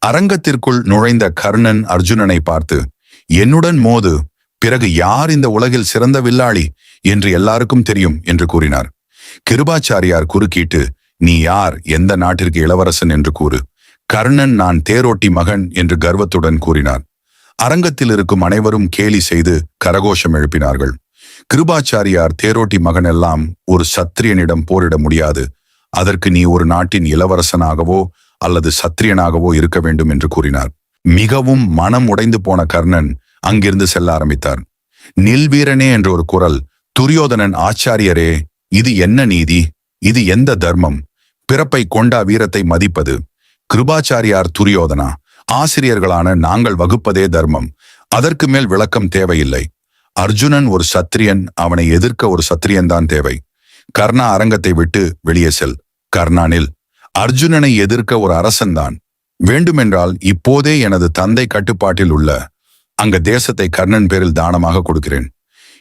அரங்கத்திற்குள் நுழைந்த கர்ணன் அர்ஜுனனை பார்த்து, என்னுடன் மோது, பிறகு யார் இந்த உலகில் சிறந்த வில்லாளி என்று எல்லாருக்கும் தெரியும் என்று கூறினார். கிருபாச்சாரியார் குறுக்கிட்டு, நீ யார், எந்த நாட்டிற்கு இளவரசன் என்று கூறு. கர்ணன் நான் தேரோட்டி மகன் என்று கர்வத்துடன் கூறினார். அரங்கத்தில் இருக்கும் அனைவரும் கேலி செய்து கரகோஷம் எழுப்பினார்கள். கிருபாச்சாரியார், தேரோட்டி மகன் எல்லாம் ஒரு சத்திரியனிடம் போரிட முடியாது, அதற்கு நீ ஒரு நாட்டின் இளவரசனாகவோ அல்லது சத்திரியனாகவோ இருக்க வேண்டும் என்று கூறினார். மிகவும் மனம் உடைந்து போன கர்ணன் அங்கிருந்து செல்ல ஆரம்பித்தார். நில்வீரனே என்ற ஒரு குரல், துரியோதனன், ஆச்சாரியரே, இது என்ன நீதி, இது எந்த தர்மம், பிறப்பை கொண்டா வீரத்தை மதிப்பது? கிருபாச்சாரியார், துரியோதனா, ஆசிரியர்களான நாங்கள் வகுப்பதே தர்மம், அதற்கு மேல் விளக்கம் தேவையில்லை. அர்ஜுனன் ஒரு சத்திரியன், அவனை எதிர்க்க ஒரு சத்திரியன்தான் தேவை. கர்ணா, அரங்கத்தை விட்டு வெளியே செல். கர்ணானில் அர்ஜுனனை எதிர்க்க ஒரு அரசன்தான் வேண்டுமென்றால் இப்போதே எனது தந்தை கட்டுப்பாட்டில் உள்ள அங்க தேசத்தை கர்ணன் பேரில் தானமாக கொடுக்கிறேன்.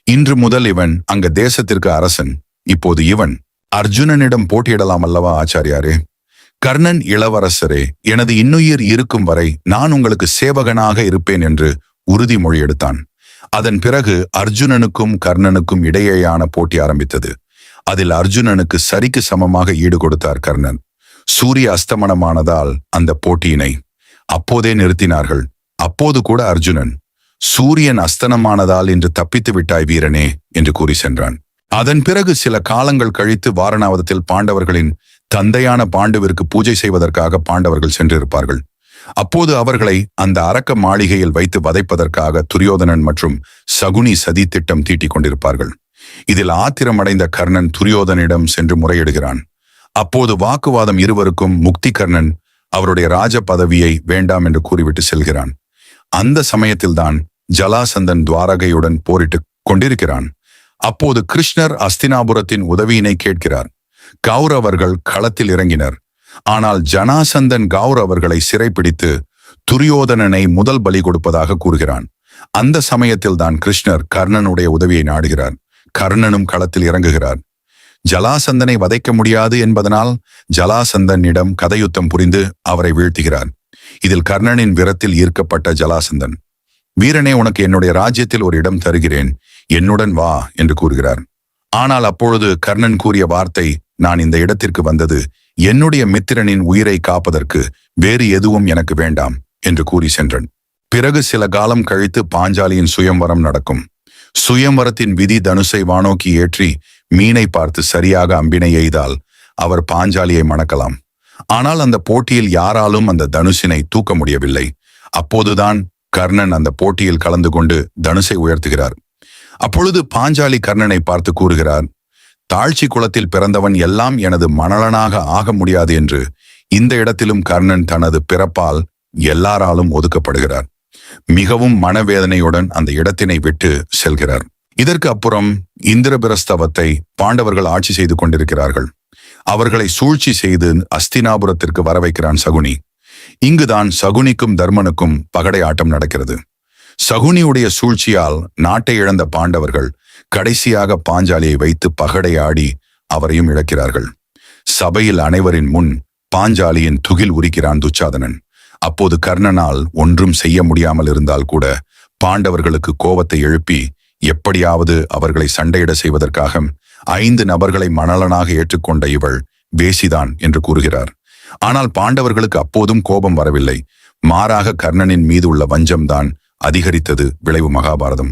இன்று முதல் இவன் அங்க தேசத்திற்கு அரசன். இப்போது இவன் அர்ஜுனனிடம் போட்டியிடலாம் அல்லவா ஆச்சாரியாரே? கர்ணன், இளவரசரே, எனது இன்னுயிர் இருக்கும் வரை நான் உங்களுக்கு சேவகனாக இருப்பேன் என்று உறுதிமொழி எடுத்தான். அதன் பிறகு அர்ஜுனனுக்கும் கர்ணனுக்கும் இடையேயான போட்டி ஆரம்பித்தது. அதில் அர்ஜுனனுக்கு சரிக்கு சமமாக ஈடு கொடுத்தார் கர்ணன். சூரிய அஸ்தமனமானதால் அந்த போட்டியினை அப்போதே நிறுத்தினார்கள். அப்போது கூட அர்ஜுனன், சூரியன் அஸ்தமனமானதால் இன்று தப்பித்து விட்டாய் வீரனே என்று கூறி சென்றான். அதன் பிறகு சில காலங்கள் கழித்து வாரணாவதத்தில் பாண்டவர்களின் தந்தையான பாண்டுவிற்கு பூஜை செய்வதற்காக பாண்டவர்கள் சென்றிருப்பார்கள். அப்போது அவர்களை அந்த அரக்க மாளிகையில் வைத்து வதைப்பதற்காக துரியோதனன் மற்றும் சகுனி சதி திட்டம் தீட்டிக் கொண்டிருப்பார்கள். இதில் ஆத்திரமடைந்த கர்ணன் துரியோதனிடம் சென்று முறையிடுகிறான். அப்போது வாக்குவாதம் இருவருக்கும் முக்தி. கர்ணன் அவருடைய ராஜ பதவியை வேண்டாம் என்று கூறிவிட்டு செல்கிறான். அந்த சமயத்தில்தான் ஜலாசந்தன் துவாரகையுடன் போரிட்டு கொண்டிருக்கிறான். அப்போது கிருஷ்ணர் அஸ்தினாபுரத்தின் உதவியினை கேட்கிறார். கௌரவர்கள் களத்தில் இறங்கினர். ஆனால் ஜனாசந்தன் கௌரவர்களை சிறைப்பிடித்து துரியோதனனை முதல் பலி கொடுப்பதாக கூறுகிறான். அந்த சமயத்தில்தான் கிருஷ்ணர் கர்ணனுடைய உதவியை நாடுகிறார். கர்ணனும் களத்தில் இறங்குகிறார். ஜலாசந்தனை வதைக்க முடியாது என்பதனால் ஜலாசந்தனிடம் கதையுத்தம் புரிந்து அவரை வீழ்த்துகிறார். இதில் கர்ணனின் விரத்தில் ஈர்க்கப்பட்ட ஜலாசந்தன், வீரனே, உனக்கு என்னுடைய ராஜ்யத்தில் ஒரு இடம் தருகிறேன், என்னுடன் வா என்று கூறுகிறார். ஆனால் அப்பொழுது கர்ணன் கூறிய வார்த்தை, நான் இந்த இடத்திற்கு வந்தது என்னுடைய மித்திரனின் உயிரை காப்பதற்கு, வேறு எதுவும் எனக்கு வேண்டாம் என்று கூறி சென்றன். பிறகு சில காலம் கழித்து பாஞ்சாலியின் சுயம்வரம் நடக்கும். சுயம்வரத்தின் விதி தனுசை வானோக்கி ஏற்றி மீனை பார்த்து சரியாக அம்பினை எய்தால் அவர் பாஞ்சாலியை மணக்கலாம். ஆனால் அந்த போட்டியில் யாராலும் அந்த தனுசினை தூக்க முடியவில்லை. அப்போதுதான் கர்ணன் அந்த போட்டியில் கலந்து கொண்டு தனுசை உயர்த்துகிறார். அப்பொழுது பாஞ்சாலி கர்ணனை பார்த்து கூறுகிறார், தாழ்ச்சி குலத்தில் பிறந்தவன் எல்லாம் எனது மணலனாக ஆக முடியாது என்று இந்த இடத்திலும் கர்ணன் தனது பிறப்பால் எல்லாராலும் ஒதுக்கப்படுகிறார். மிகவும் மனவேதனையுடன் அந்த இடத்தினை விட்டு செல்கிறார். இதற்கு அப்புறம் இந்திரபிரஸ்தவத்தை பாண்டவர்கள் ஆட்சி செய்து கொண்டிருக்கிறார்கள். அவர்களை சூழ்ச்சி செய்து அஸ்தினாபுரத்திற்கு வர வைக்கிறான் சகுனி. இங்குதான் சகுனிக்கும் தர்மனுக்கும் பகடை ஆட்டம் நடக்கிறது. சகுனியுடைய சூழ்ச்சியால் நாட்டை இழந்த பாண்டவர்கள் கடைசியாக பாஞ்சாலியை வைத்து பகடை ஆடி அவரையும் இழக்கிறார்கள். சபையில் அனைவரின் முன் பாஞ்சாலியின் துகில் உரிக்கிறான் துச்சாதனன். அப்போது கர்ணனால் ஒன்றும் செய்ய முடியாமல் இருந்தால் கூட பாண்டவர்களுக்கு கோபத்தை எழுப்பி எப்படியாவது அவர்களை சண்டையிட செய்வதற்காக 5 நபர்களை மணலனாக ஏற்றுக்கொண்ட இவள் வேசிதான் என்று கூறுகிறார். ஆனால் பாண்டவர்களுக்கு அப்போதும் கோபம் வரவில்லை. மாறாக கர்ணனின் மீது உள்ள வஞ்சம்தான் அதிகரித்தது. விளைவு மகாபாரதம்.